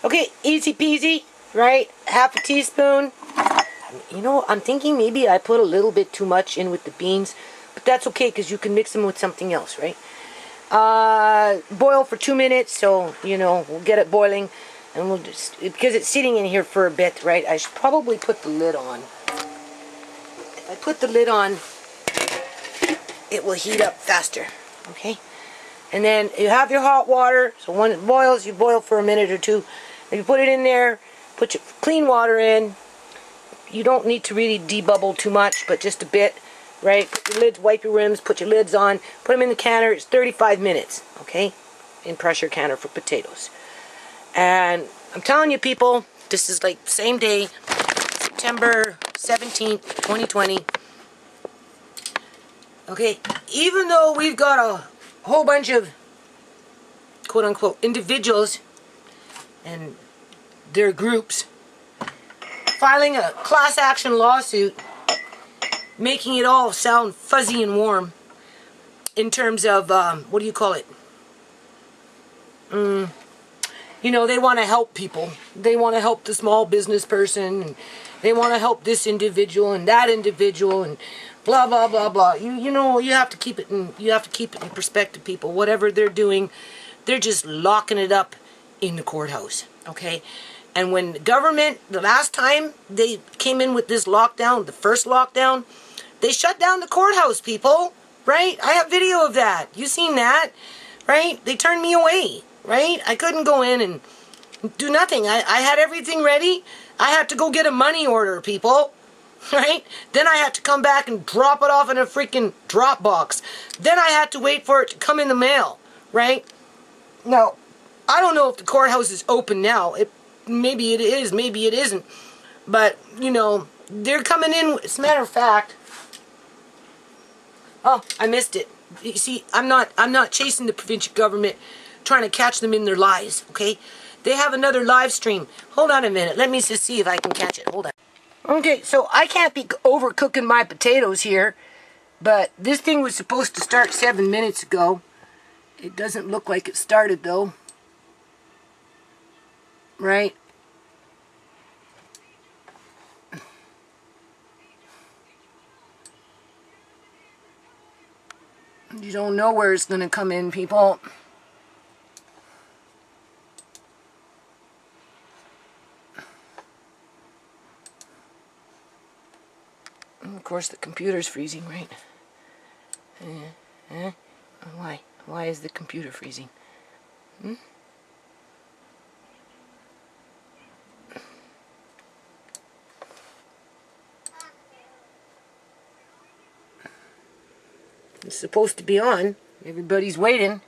Okay, easy peasy, right? Half a teaspoon. You know, I'm thinking maybe I put a little bit too much in with the beans, but that's okay because you can mix them with something else, right? Boil for 2 minutes, so, you know, we'll get it boiling, and we'll just, because it's sitting in here for a bit, right? I should probably put the lid on. If I put the lid on, it will heat up faster, okay? And then you have your hot water, so when it boils, you boil for a minute or two. If you put it in there, put your clean water in. You don't need to really debubble too much, but just a bit, right? Put your lids, wipe your rims, put your lids on, put them in the canner. It's 35 minutes, okay? In pressure canner for potatoes. And I'm telling you, people, this is like the same day, September 17th, 2020. Okay, even though we've got a whole bunch of quote-unquote individuals and their groups filing a class action lawsuit, making it all sound fuzzy and warm in terms of, what do you call it? You know, they want to help people. They want to help the small business person, and they want to help this individual and that individual, and blah blah blah blah. You know, you have to keep it in perspective, people. Whatever they're doing, they're just locking it up in the courthouse, okay? And when the government, the last time they came in with this lockdown, the first lockdown, they shut down the courthouse, people, right? I have video of that. You seen that, right? They turned me away, right? I couldn't go in and do nothing. I had everything ready. I had to go get a money order, people, right? Then I had to come back and drop it off in a freaking drop box. Then I had to wait for it to come in the mail, right? Now, I don't know if the courthouse is open now. Maybe it is, maybe it isn't. But, you know, they're coming in. As a matter of fact, oh, I missed it. You see, I'm not chasing the provincial government, trying to catch them in their lies, okay? They have another live stream. Hold on a minute. Let me just see if I can catch it. Hold on. Okay, so I can't be overcooking my potatoes here, but this thing was supposed to start 7 minutes ago. It doesn't look like it started, though. Right? You don't know where it's going to come in, people. And of course, the computer's freezing, right? Why? Why is the computer freezing? It's supposed to be on. Everybody's waiting.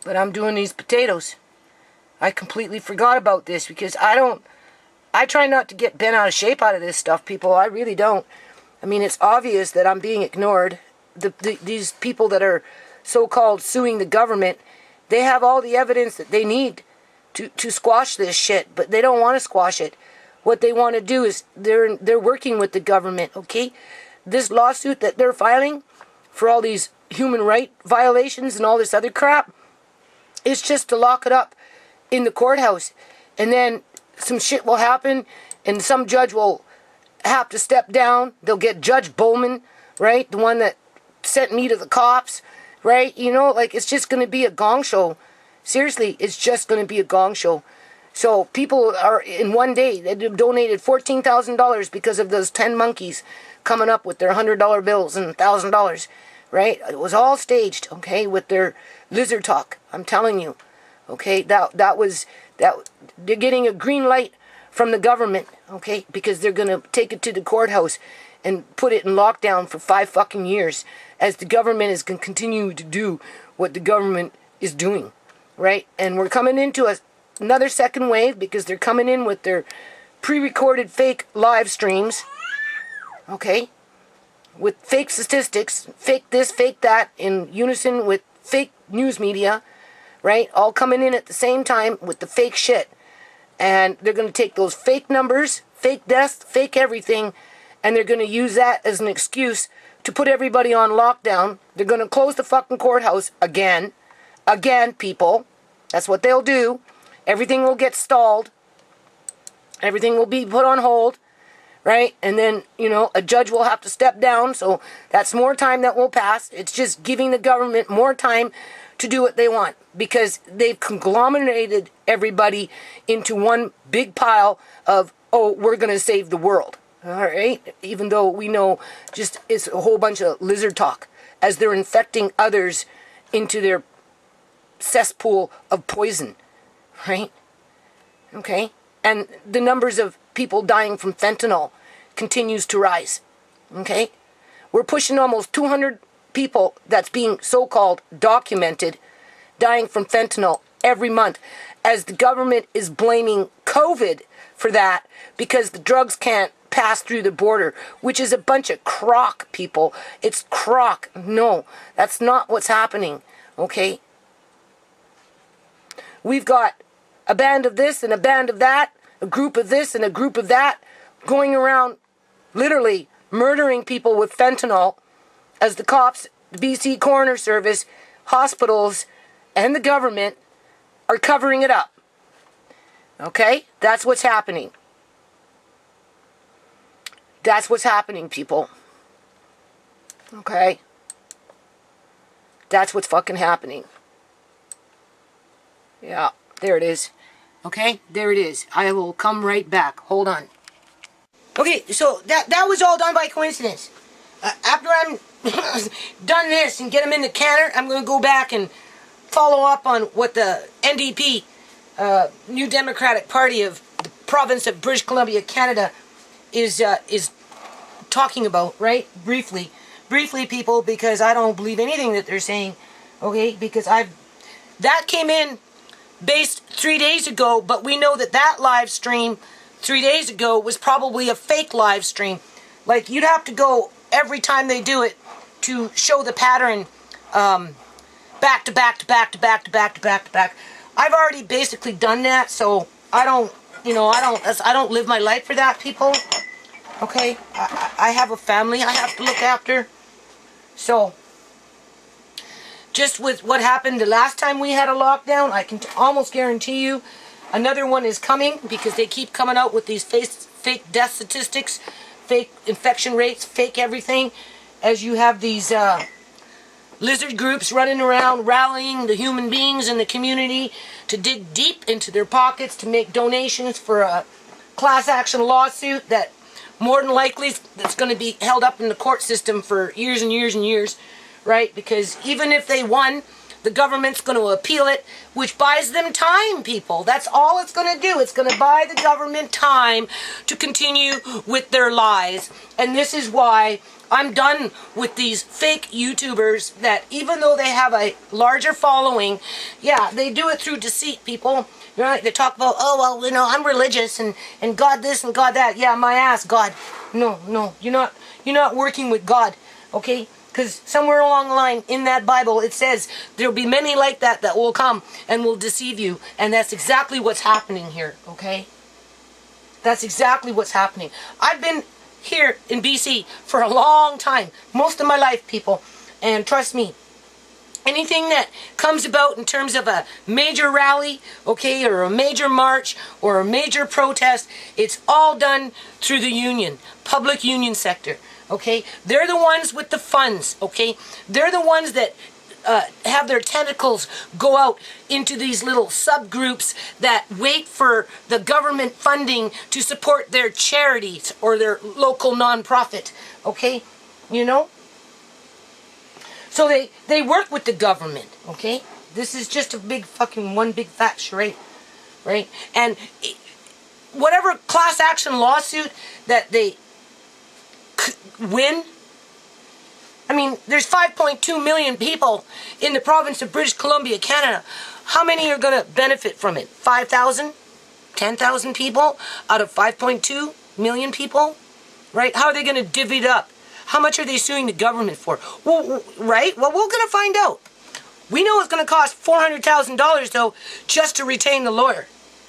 But I'm doing these potatoes. I completely forgot about this because I try not to get bent out of shape out of this stuff, people. I really don't. I mean, it's obvious that I'm being ignored. These people that are so-called suing the government, they have all the evidence that they need to squash this shit, but they don't want to squash it. What they want to do is they're working with the government, okay? This lawsuit that they're filing for all these human right violations and all this other crap, it's just to lock it up in the courthouse. And then some shit will happen and some judge will have to step down. They'll get Judge Bowman, right? The one that sent me to the cops, right? You know, like, it's just going to be a gong show. Seriously, it's just going to be a gong show. So people are, in one day, they donated $14,000 because of those 10 monkeys coming up with their $100 bills and $1,000, right? It was all staged, okay, with their lizard talk. I'm telling you, okay, that they're getting a green light from the government, okay, because they're going to take it to the courthouse and put it in lockdown for 5 fucking years, as the government is going to continue to do what the government is doing. Right? And we're coming into another second wave because they're coming in with their pre-recorded fake live streams. Okay? With fake statistics, fake this, fake that, in unison with fake news media. Right? All coming in at the same time with the fake shit. And they're going to take those fake numbers, fake deaths, fake everything, and they're going to use that as an excuse to put everybody on lockdown. They're going to close the fucking courthouse again. Again, people. That's what they'll do. Everything will get stalled. Everything will be put on hold. Right? And then, you know, a judge will have to step down. So that's more time that will pass. It's just giving the government more time to do what they want. Because they've conglomerated everybody into one big pile of, oh, we're going to save the world. All right? Even though we know just it's a whole bunch of lizard talk as they're infecting others into their cesspool of poison. Right? Okay? And the numbers of people dying from fentanyl continues to rise. Okay? We're pushing almost 200 people that's being so-called documented dying from fentanyl every month as the government is blaming COVID for that because the drugs can't pass through the border, which is a bunch of crock, people. It's crock. No, that's not what's happening. Okay? We've got a band of this and a band of that, a group of this and a group of that, going around literally murdering people with fentanyl as the cops, the BC Coroner Service, hospitals, and the government are covering it up. Okay? That's what's happening. That's what's happening, people. Okay? That's what's fucking happening. Yeah, there it is. Okay, there it is. I will come right back. Hold on. Okay, so that was all done by coincidence. After I'm done this and get them in the canner, I'm going to go back and follow up on what the NDP, New Democratic Party of the province of British Columbia, Canada, is talking about, right? Briefly, people, because I don't believe anything that they're saying. Okay, because that came in based 3 days ago, but we know that live stream 3 days ago was probably a fake live stream. Like, you'd have to go every time they do it to show the pattern, back to back to back to back to back to back to back. I've already basically done that, so I don't live my life for that, people. Okay, I have a family I have to look after. So, just with what happened the last time we had a lockdown, I can almost guarantee you another one is coming, because they keep coming out with these fake death statistics, fake infection rates, fake everything, as you have these lizard groups running around rallying the human beings in the community to dig deep into their pockets to make donations for a class action lawsuit that more than likely that's going to be held up in the court system for years and years and years, right? Because even if they won, the government's going to appeal it, which buys them time, people. That's all it's going to do. It's going to buy the government time to continue with their lies. And this is why I'm done with these fake YouTubers that, even though they have a larger following, yeah, they do it through deceit, people. You know, they talk about, oh, well, you know, I'm religious and God this and God that. Yeah, my ass, God. No, you're not working with God, okay? Because somewhere along the line in that Bible, it says there'll be many like that will come and will deceive you. And that's exactly what's happening here, okay? That's exactly what's happening. I've been here in BC for a long time, most of my life, people. And trust me, anything that comes about in terms of a major rally, okay, or a major march, or a major protest, it's all done through the union, public union sector. Okay, they're the ones with the funds, okay? They're the ones that have their tentacles go out into these little subgroups that wait for the government funding to support their charities or their local nonprofit, okay? You know? So they work with the government, okay? This is just a big fucking one big fat charade, right? And whatever class action lawsuit that they win. I mean, there's 5.2 million people in the province of British Columbia, Canada. How many are going to benefit from it? 5,000? 10,000 people out of 5.2 million people? Right? How are they going to divvy it up? How much are they suing the government for? Well, right? Well, we're going to find out. We know it's going to cost $400,000, though, just to retain the lawyer.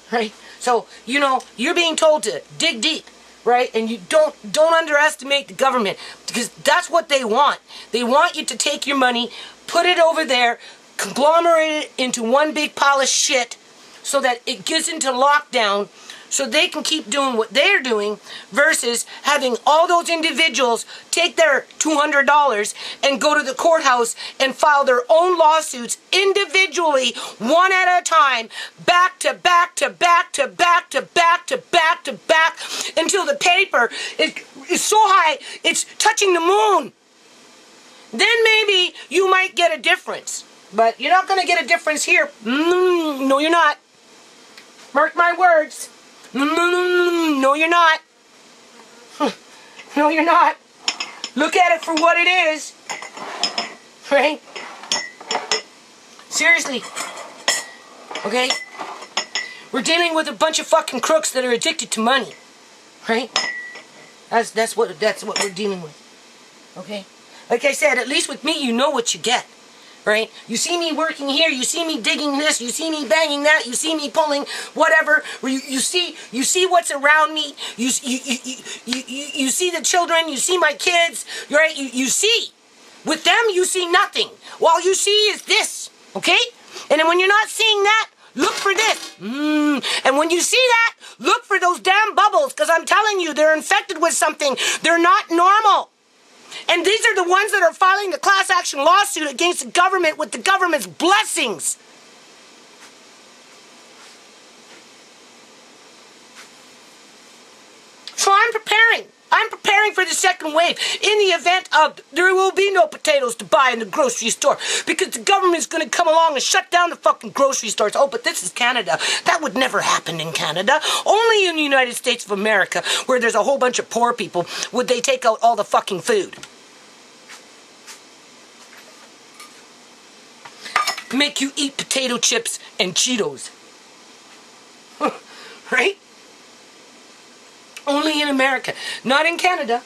Right? So, you know, you're being told to dig deep. right? And you don't underestimate the government, because that's what they want. They want you to take your money, put it over there, conglomerate it into one big pile of shit so that it gets into lockdown so they can keep doing what they're doing, versus having all those individuals take their $200 and go to the courthouse and file their own lawsuits individually, one at a time, back to back to back to back to back to back to back, until the paper is so high it's touching the moon. Then maybe you might get a difference. But you're not going to get a difference here. No, you're not. Mark my words. No, you're not. No, you're not. Look at it for what it is. Right? Seriously. Okay? We're dealing with a bunch of fucking crooks that are addicted to money. Right? That's what we're dealing with. Okay? Like I said, at least with me, you know what you get. Right? You see me working here, you see me digging this, you see me banging that, you see me pulling whatever, you see what's around me, you see the children, you see my kids, right? You see. With them, you see nothing. All you see is this, okay? And then when you're not seeing that, look for this. And when you see that, look for those damn bubbles, because I'm telling you, they're infected with something. They're not normal. And these are the ones that are filing the class action lawsuit against the government with the government's blessings. So I'm preparing. I'm preparing for the second wave in the event of there will be no potatoes to buy in the grocery store, because the government's going to come along and shut down the fucking grocery stores. Oh, but this is Canada. That would never happen in Canada. Only in the United States of America, where there's a whole bunch of poor people, would they take out all the fucking food. Make you eat potato chips and Cheetos. Right? Only in America. Not in Canada.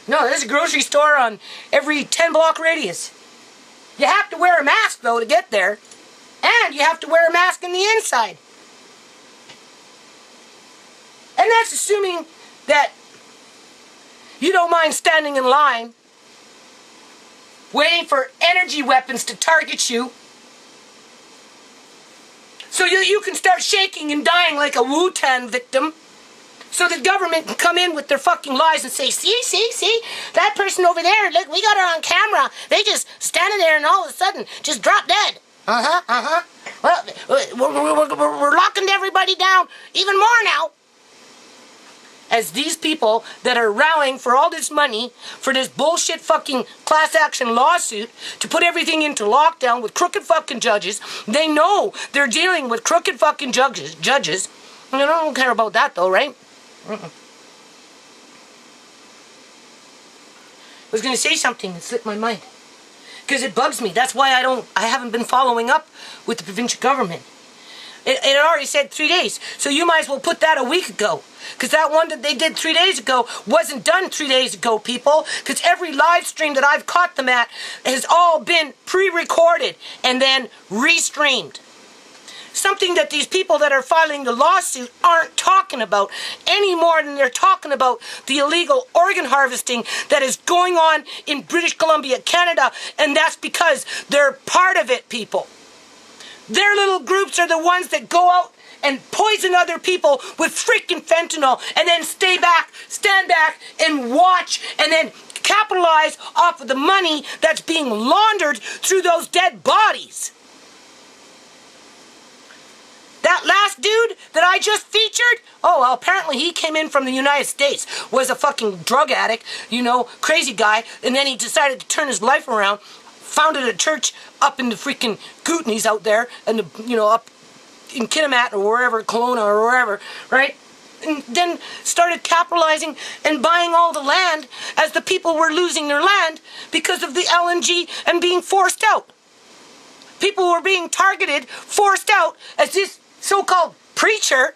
No, there's a grocery store on every 10-block radius. You have to wear a mask, though, to get there. And you have to wear a mask on the inside. And that's assuming that you don't mind standing in line, waiting for energy weapons to target you, so you can start shaking and dying like a Wu-Tang victim. So the government can come in with their fucking lies and say, see, that person over there, look, we got her on camera. They just standing there and all of a sudden just drop dead. Well, we're locking everybody down even more now. As these people that are rallying for all this money for this bullshit fucking class action lawsuit to put everything into lockdown with crooked fucking judges, they know they're dealing with crooked fucking judges. I don't care about that though, right? I was going to say something and slipped my mind. Because it bugs me. That's why I haven't been following up with the provincial government. It already said 3 days. So you might as well put that a week ago. Because that one that they did 3 days ago wasn't done 3 days ago, people. Because every live stream that I've caught them at has all been pre-recorded and then restreamed. Something that these people that are filing the lawsuit aren't talking about any more than they're talking about the illegal organ harvesting that is going on in British Columbia, Canada, and that's because they're part of it, people. Their little groups are the ones that go out and poison other people with freaking fentanyl and then stand back and watch and then capitalize off of the money that's being laundered through those dead bodies. That last dude that I just featured, oh, well, apparently he came in from the United States, was a fucking drug addict, crazy guy, and then he decided to turn his life around, founded a church up in the freaking Kootenays out there, and up in Kitimat or wherever, Kelowna or wherever, right? And then started capitalizing and buying all the land as the people were losing their land because of the LNG and being forced out. People were being targeted, forced out, as this so-called preacher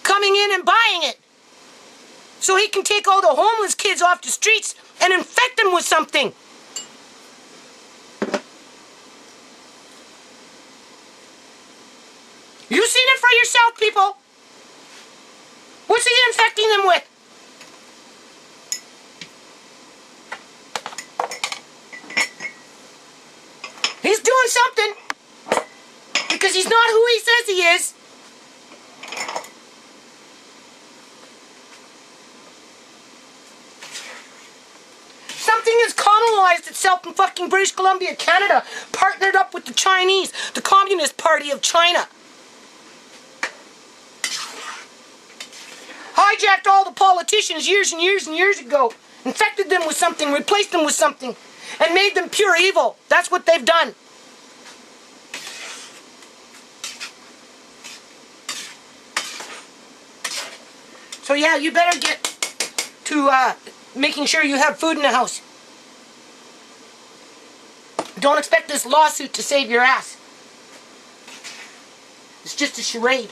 coming in and buying it so he can take all the homeless kids off the streets and infect them with something. You've seen it for yourself, people. What's he infecting them with? He's doing something. Because he's not who he says he is. Something has colonized itself in fucking British Columbia, Canada, partnered up with the Chinese, the Communist Party of China. Hijacked all the politicians years and years and years ago, infected them with something, replaced them with something, and made them pure evil. That's what they've done. So yeah, you better get to making sure you have food in the house. Don't expect this lawsuit to save your ass. It's just a charade.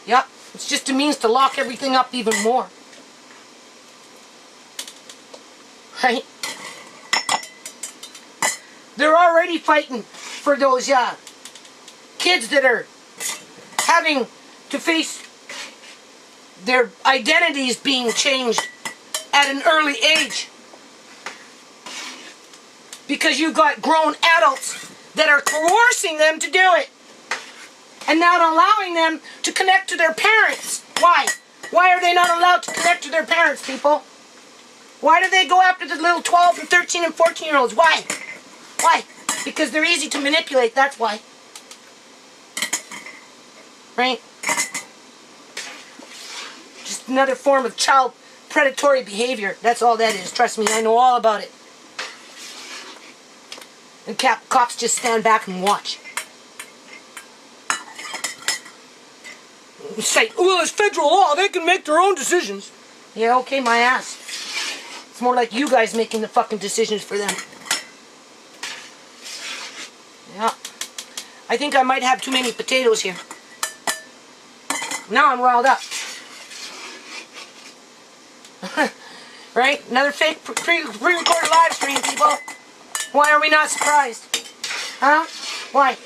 Yep, it's just a means to lock everything up even more. Right? They're already fighting for those kids that are having to face their identities being changed at an early age. Because you've got grown adults that are coercing them to do it. And not allowing them to connect to their parents. Why? Why are they not allowed to connect to their parents, people? Why do they go after the little 12 and 13 and 14-year-olds? Why? Why? Because they're easy to manipulate, that's why. Right? Just another form of child predatory behavior. That's all that is. Trust me, I know all about it. And cops just stand back and watch. Say, well, it's federal law. They can make their own decisions. Yeah, okay, my ass. It's more like you guys making the fucking decisions for them. Yeah. I think I might have too many potatoes here. Now I'm riled up. Right? Another fake pre-recorded live stream, people. Why are we not surprised? Huh? Why?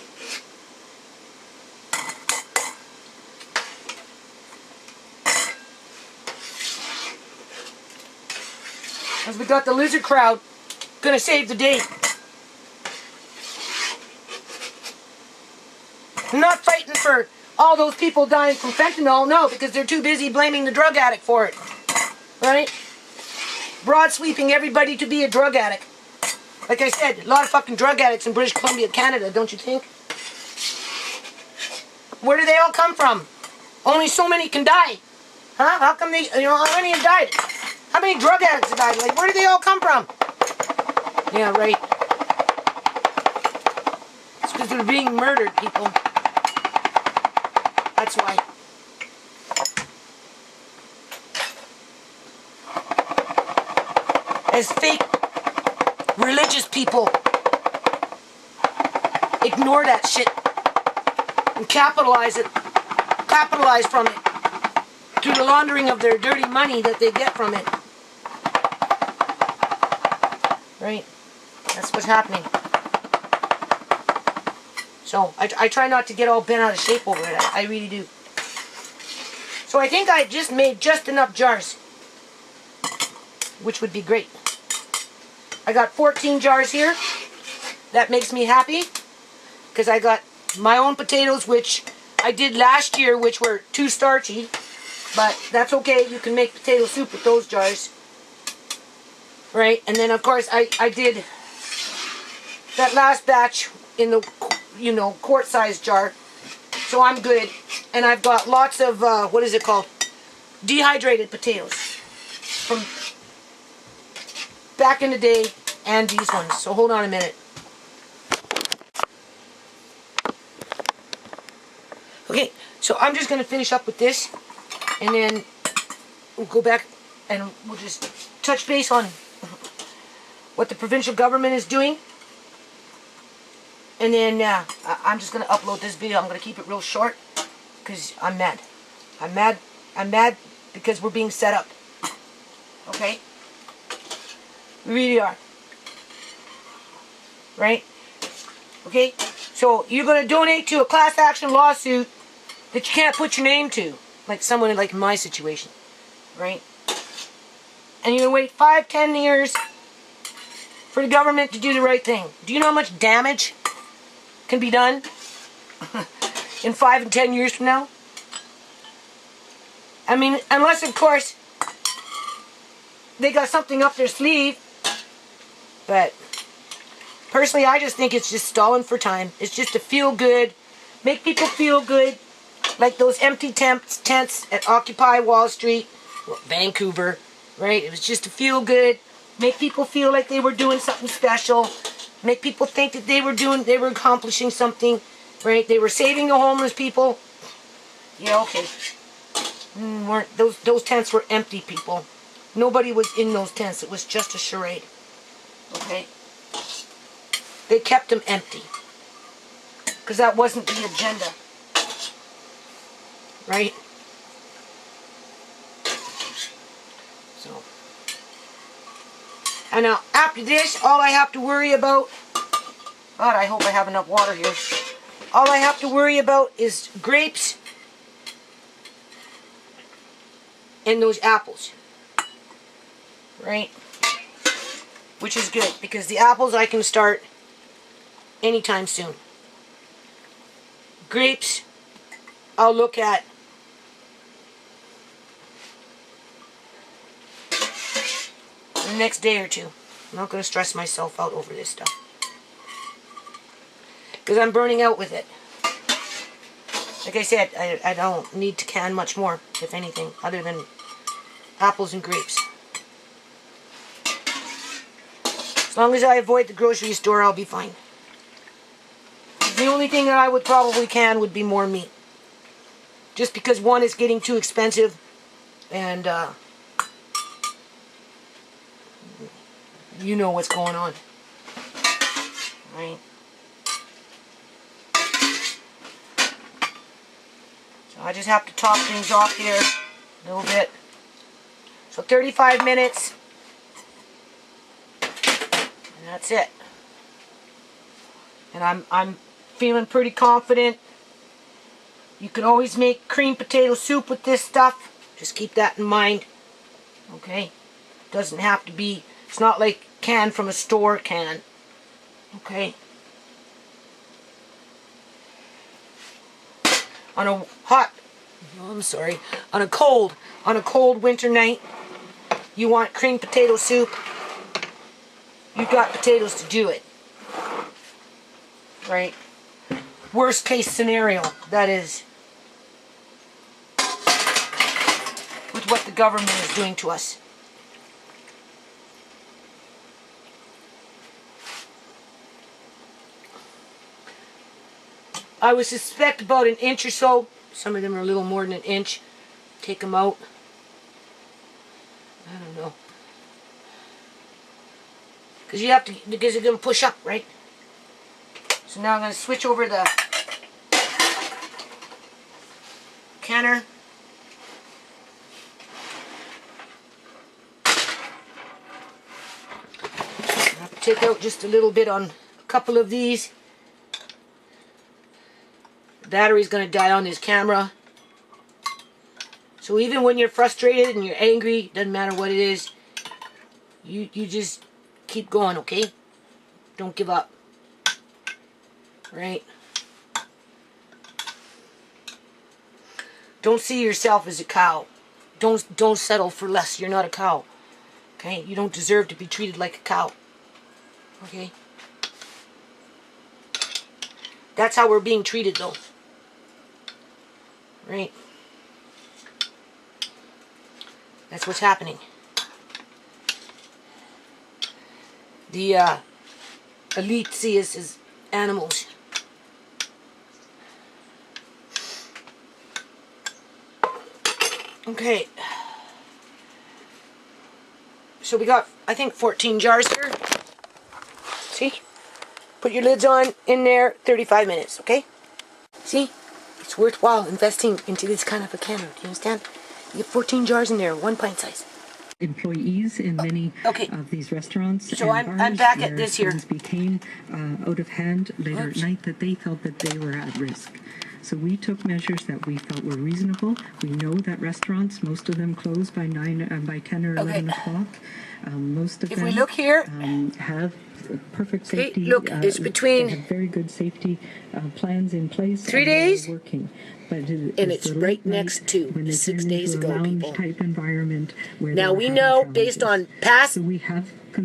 Because we got the lizard crowd gonna save the day. They're not fighting for all those people dying from fentanyl, no, because they're too busy blaming the drug addict for it. Right? Broad sweeping everybody to be a drug addict. Like I said, a lot of fucking drug addicts in British Columbia, Canada, don't you think? Where do they all come from? Only so many can die. Huh? How come they, how many have died? How many drug addicts have died? Like, where do they all come from? Yeah, right. It's because they're being murdered, people. That's why. As fake religious people ignore that shit and capitalize from it through the laundering of their dirty money that they get from it. Right? That's what's happening. So I try not to get all bent out of shape over it. I really do. So I think I just made just enough jars, which would be great. I got 14 jars here. That makes me happy because I got my own potatoes, which I did last year, which were too starchy, but that's okay. You can make potato soup with those jars. Right? And then, of course, I did that last batch in the, quart-sized jar. So I'm good. And I've got lots of, what is it called? Dehydrated potatoes from back in the day, and these ones. So hold on a minute. Okay, so I'm just going to finish up with this, and then we'll go back and we'll just touch base on what the provincial government is doing. And then I'm just going to upload this video. I'm going to keep it real short because I'm mad. I'm mad because we're being set up. Okay? We really are. Right? Okay? So you're going to donate to a class action lawsuit that you can't put your name to, like someone like in my situation, right? And you're going to wait 5, 10 years for the government to do the right thing. Do you know how much damage can be done in 5 and 10 years from now? I mean, unless, of course, they got something up their sleeve. But personally, I just think it's just stalling for time. It's just to feel good, make people feel good, like those empty tents at Occupy Wall Street, Vancouver, right? It was just to feel good, make people feel like they were doing something special, make people think that they were accomplishing something, right? They were saving the homeless people. Yeah, okay. Those tents were empty, people. Nobody was in those tents. It was just a charade. Okay? They kept them empty. Because that wasn't the agenda. Right? So. And now, after this, all I have to worry about... God, I hope I have enough water here. All I have to worry about is grapes and those apples. Right? Which is good, because the apples I can start anytime soon. Grapes, I'll look at the next day or two. I'm not going to stress myself out over this stuff, because I'm burning out with it. Like I said, I don't need to can much more, if anything, other than apples and grapes. As long as I avoid the grocery store, I'll be fine. The only thing that I would probably can would be more meat. Just because one is getting too expensive, and you know what's going on. Right? So I just have to top things off here a little bit. So 35 minutes. And that's it. And I'm feeling pretty confident. You can always make cream potato soup with this stuff. Just keep that in mind. Okay? Doesn't have to be, it's not like can from a store can. Okay? On a on a cold winter night, you want cream potato soup, you've got potatoes to do it. Right? Worst case scenario, that is, with what the government is doing to us. I would suspect about an inch or so. Some of them are a little more than an inch. Take them out. I don't know. Because you have to, because you're going to push up, right? So now I'm going to switch over the canner. I have to take out just a little bit on a couple of these. The battery's going to die on this camera. So even when you're frustrated and you're angry, doesn't matter what it is, you just keep going, okay? Don't give up. Right? Don't see yourself as a cow. Don't settle for less. You're not a cow. Okay? You don't deserve to be treated like a cow. Okay? That's how we're being treated, though. Right? That's what's happening. The elite see us as animals. Okay. So we got, I think, 14 jars here. See? Put your lids on in there, 35 minutes, okay? See? It's worthwhile investing into this kind of a canner. Do you understand? You get 14 jars in there, 1 pint size. Employees in many of these restaurants. So I'm back at this here. Things became out of hand later at night, that they felt that they were at risk. So we took measures that we felt were reasonable. We know that restaurants, most of them close by 10 or 11 o'clock. Most of them, we look here, have perfect safety. Look, it's between they have very good safety plans in place. 3 days, working. But and it's right next to 6 days ago, people. Type environment where now we know, based on past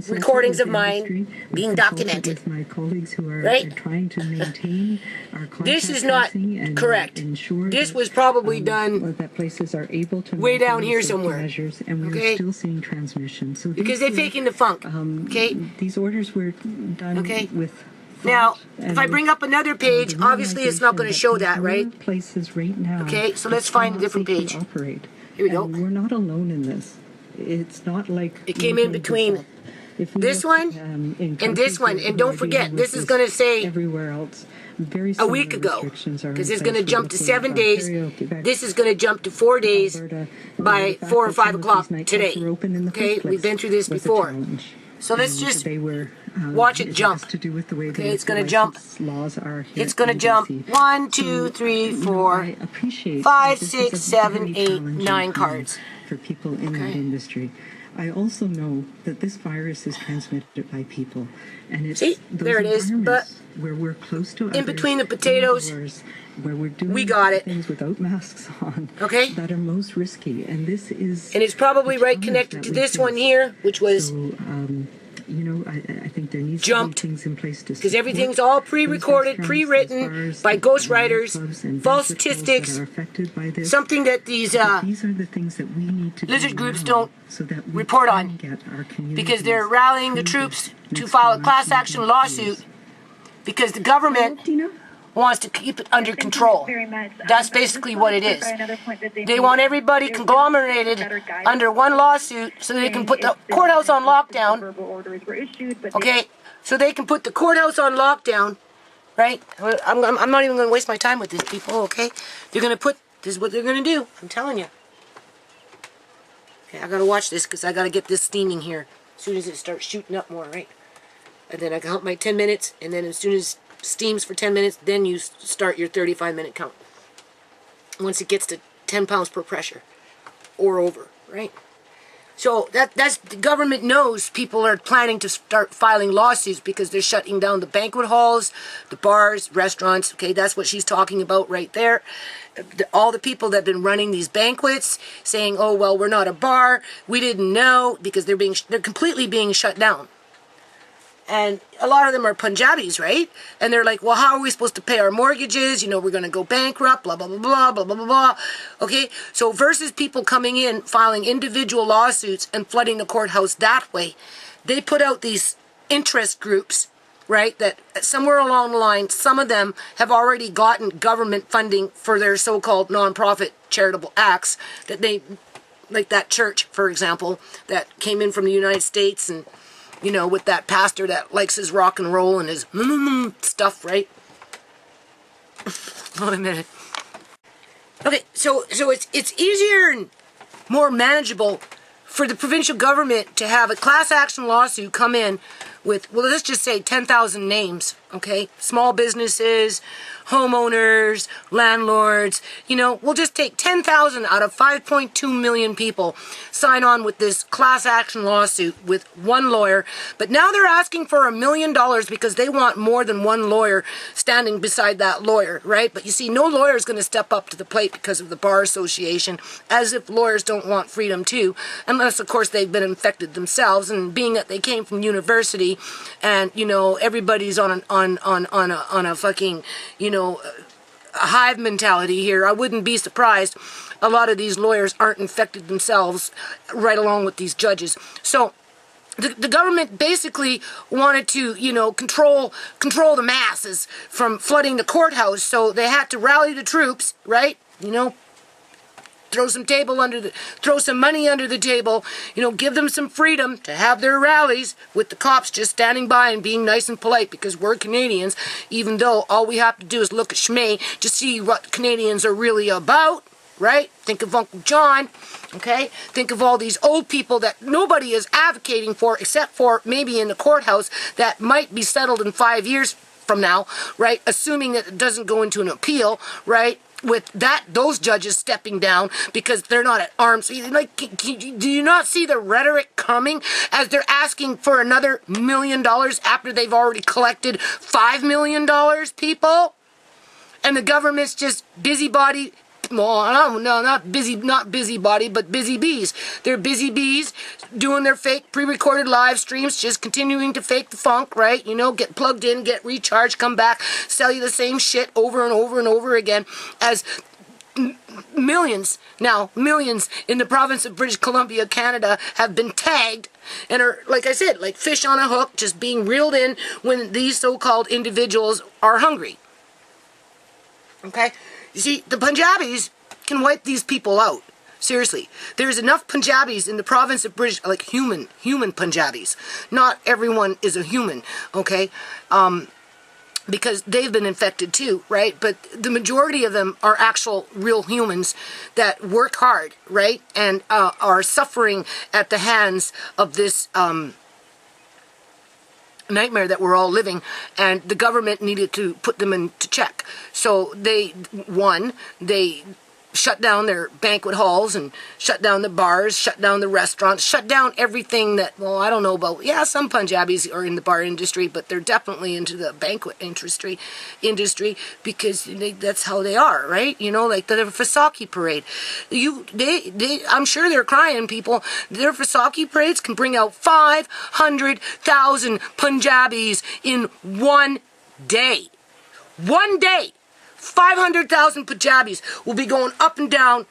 recordings of mine being documented, with my colleagues who are trying to maintain our this is not correct. This was probably done that places are able to way down here somewhere. Measures, and we're still seeing transmission. So because they're faking the funk. These orders were done with. Now, if I bring up another page, obviously it's not going to show that, right? Places right now. Okay, so let's find a different page. Here we go. We're not alone in this. It's not like it came in between this one and this one, and don't forget, this is going to say everywhere else. A week ago, because it's going to jump to 7 days. This is going to jump to 4 days by 4 or 5 o'clock today. Okay, we've been through this before. So let's just watch it jump. Okay, it's going to jump. It's going to jump 1, 2, 3, 4, 5, 6, 7, 8, 9 cards. For people in that industry. I also know that this virus is transmitted by people, and it's there it is. But where we're close to in between the potatoes, where we're doing things without masks on, that are most risky, and this is. And it's probably right connected to this one here, which was. You know, I think there needs jumped, to be things in place to because everything's all pre-recorded, pre-written by ghostwriters, false statistics, something that these are the things that we need to lizard groups don't report on, because they're rallying the troops to file a class action lawsuit because the government wants to keep it under control. That's basically what it is. They want everybody conglomerated under one lawsuit so they can put the courthouse on lockdown. Okay, so they can put the courthouse on lockdown, right? I'm not even going to waste my time with these people, okay? They're going to put, this is what they're going to do. I'm telling you. Okay, I got to watch this because I got to get this steaming here as soon as it starts shooting up more, right? And then I count my 10 minutes, and then as soon as steams for 10 minutes, then you start your 35-minute count. Once it gets to 10 pounds per pressure or over, right? So that's the government knows people are planning to start filing lawsuits because they're shutting down the banquet halls, the bars, restaurants. Okay, that's what she's talking about right there. All the people that have been running these banquets saying, "Oh well, we're not a bar. We didn't know," because they're completely being shut down. And a lot of them are Punjabis, right? And they're like, well, how are we supposed to pay our mortgages? You know, we're going to go bankrupt, blah, blah, blah, blah, blah, blah, blah, blah. Okay? So versus people coming in, filing individual lawsuits and flooding the courthouse that way, they put out these interest groups, right, that somewhere along the line, some of them have already gotten government funding for their so-called nonprofit charitable acts that they, like that church, for example, that came in from the United States and, you know, with that pastor that likes his rock and roll and his stuff, right? Hold a minute. Okay, so it's easier and more manageable for the provincial government to have a class action lawsuit come in with, well, let's just say 10,000 names, okay? Small businesses, homeowners, landlords, you know, we'll just take 10,000 out of 5.2 million people sign on with this class action lawsuit with one lawyer. But now they're asking for $1 million because they want more than one lawyer standing beside that lawyer, right? But you see, no lawyer is going to step up to the plate because of the Bar Association, as if lawyers don't want freedom too, unless, of course, they've been infected themselves. And being that they came from university and, you know, everybody's on a fucking, you know, a hive mentality here, I wouldn't be surprised a lot of these lawyers aren't infected themselves right along with these judges. So the government basically wanted to, you know, control the masses from flooding the courthouse, so they had to rally the troops, right? You know, throw some money under the table, you know, give them some freedom to have their rallies with the cops just standing by and being nice and polite because we're Canadians, even though all we have to do is look at ShaMay to see what Canadians are really about, right? Think of Uncle John, okay? Think of all these old people that nobody is advocating for except for maybe in the courthouse that might be settled in 5 years from now, right? Assuming that it doesn't go into an appeal, right? With those judges stepping down because they're not at arms. Like, do you not see the rhetoric coming as they're asking for another $1 million after they've already collected $5 million, people? And the government's just busybody. Well, no, not busybody, but busy bees. They're busy bees doing their fake pre-recorded live streams, just continuing to fake the funk, right? You know, get plugged in, get recharged, come back, sell you the same shit over and over and over again as millions in the province of British Columbia, Canada, have been tagged and are, like I said, like fish on a hook, just being reeled in when these so-called individuals are hungry. Okay? You see, the Punjabis can wipe these people out. Seriously. There's enough Punjabis in the province of British, like human Punjabis. Not everyone is a human, okay? Because they've been infected too, right? But the majority of them are actual real humans that work hard, right? And are suffering at the hands of this nightmare that we're all living, and the government needed to put them into check. So they shut down their banquet halls and shut down the bars, shut down the restaurants, shut down everything that, well, I don't know about, yeah, some Punjabis are in the bar industry, but they're definitely into the banquet industry because that's how they are, right? You know, like the Vaisakhi parade. I'm sure they're crying, people. Their Vaisakhi parades can bring out 500,000 Punjabis in one day. One day. 500,000 Punjabis will be going up and down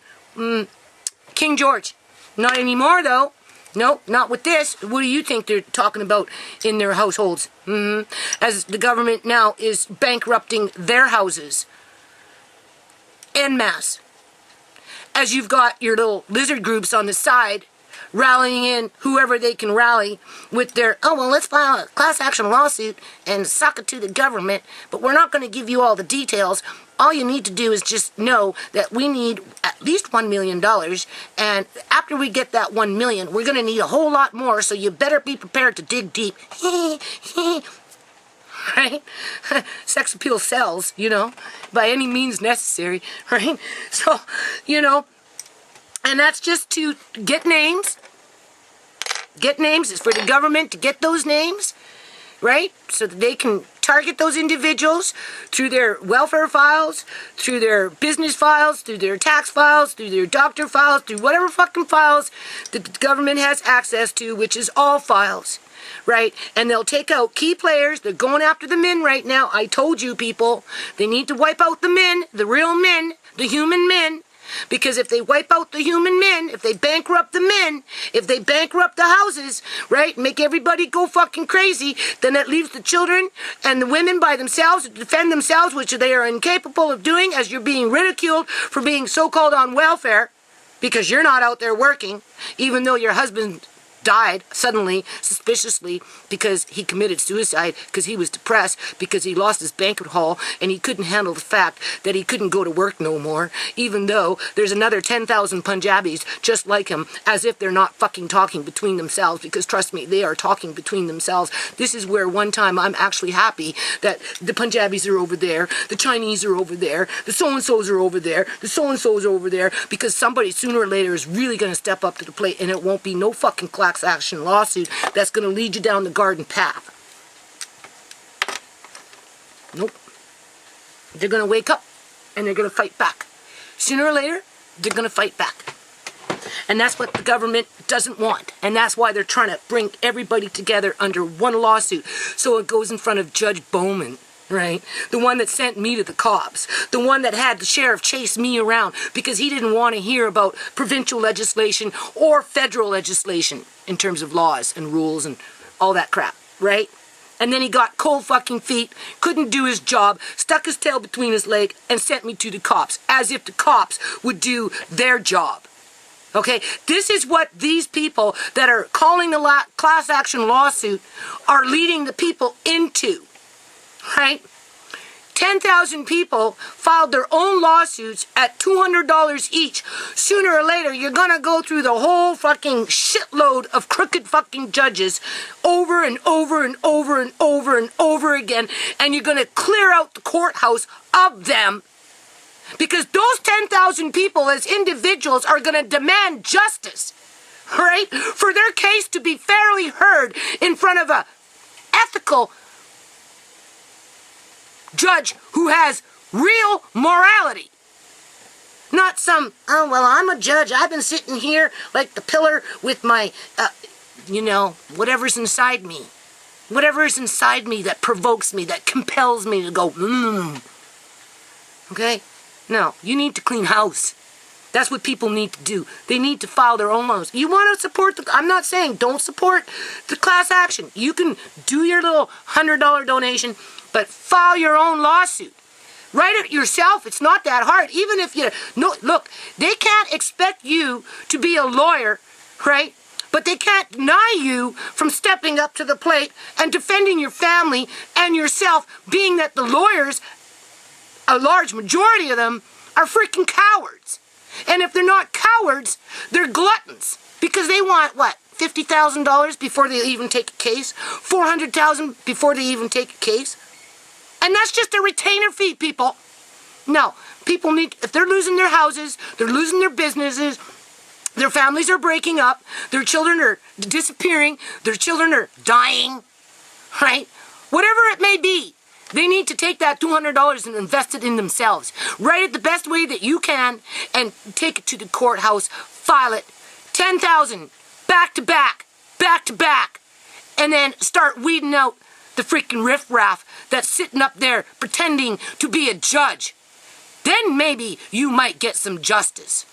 King George. Not anymore, though. No, not with this. What do you think they're talking about in their households? As the government now is bankrupting their houses en masse. As you've got your little lizard groups on the side rallying in whoever they can rally with their, oh, well, let's file a class action lawsuit and sock it to the government, but we're not going to give you all the details. All you need to do is just know that we need at least $1 million, and after we get that $1 million, we're going to need a whole lot more, so you better be prepared to dig deep. Right? Sex appeal sells, you know, by any means necessary, right? So, you know, and that's just to get names. Get names. It's for the government to get those names, right? So that they can target those individuals through their welfare files, through their business files, through their tax files, through their doctor files, through whatever fucking files that the government has access to, which is all files, right? And they'll take out key players. They're going after the men right now. I told you, people, they need to wipe out the men, the real men, the human men. Because if they wipe out the human men, if they bankrupt the men, if they bankrupt the houses, right, make everybody go fucking crazy, then that leaves the children and the women by themselves to defend themselves, which they are incapable of doing, as you're being ridiculed for being so-called on welfare, because you're not out there working, even though your husband died suddenly, suspiciously, because he committed suicide, because he was depressed, because he lost his banquet hall, and he couldn't handle the fact that he couldn't go to work no more, even though there's another 10,000 Punjabis just like him, as if they're not fucking talking between themselves, because trust me, they are talking between themselves. This is where one time I'm actually happy that the Punjabis are over there, the Chinese are over there, the so-and-sos are over there, the so-and-sos are over there, because somebody sooner or later is really going to step up to the plate, and it won't be no fucking class action lawsuit that's going to lead you down the garden path. Nope. They're going to wake up and they're going to fight back. Sooner or later, they're going to fight back. And that's what the government doesn't want. And that's why they're trying to bring everybody together under one lawsuit. So it goes in front of Judge Bowman. Right? The one that sent me to the cops. The one that had the sheriff chase me around because he didn't want to hear about provincial legislation or federal legislation in terms of laws and rules and all that crap. Right? And then he got cold fucking feet, couldn't do his job, stuck his tail between his legs, and sent me to the cops. As if the cops would do their job. Okay? This is what these people that are calling the class action lawsuit are leading the people into. Right? 10,000 people filed their own lawsuits at $200 each. Sooner or later, you're gonna go through the whole fucking shitload of crooked fucking judges over and over and over and over and over again, and you're gonna clear out the courthouse of them, because those 10,000 people as individuals are gonna demand justice, right? For their case to be fairly heard in front of a ethical judge who has real morality. Not some, oh, well, I'm a judge. I've been sitting here like the pillar with my, whatever's inside me. Whatever is inside me that provokes me, that compels me to go, Okay? No, you need to clean house. That's what people need to do. They need to file their own laws. You want to support I'm not saying don't support the class action. You can do your little $100 donation, but file your own lawsuit. Write it yourself. It's not that hard. Even if look, they can't expect you to be a lawyer, right? But they can't deny you from stepping up to the plate and defending your family and yourself, being that the lawyers, a large majority of them, are freaking cowards. And if they're not cowards, they're gluttons. Because they want, what, $50,000 before they even take a case? $400,000 before they even take a case? And that's just a retainer fee, people. No, people need, if they're losing their houses, they're losing their businesses, their families are breaking up, their children are disappearing, their children are dying, right? Whatever it may be, they need to take that $200 and invest it in themselves. Write it the best way that you can and take it to the courthouse, file it. 10,000, back to back, and then start weeding out the freaking riffraff that's sitting up there pretending to be a judge. Then maybe you might get some justice.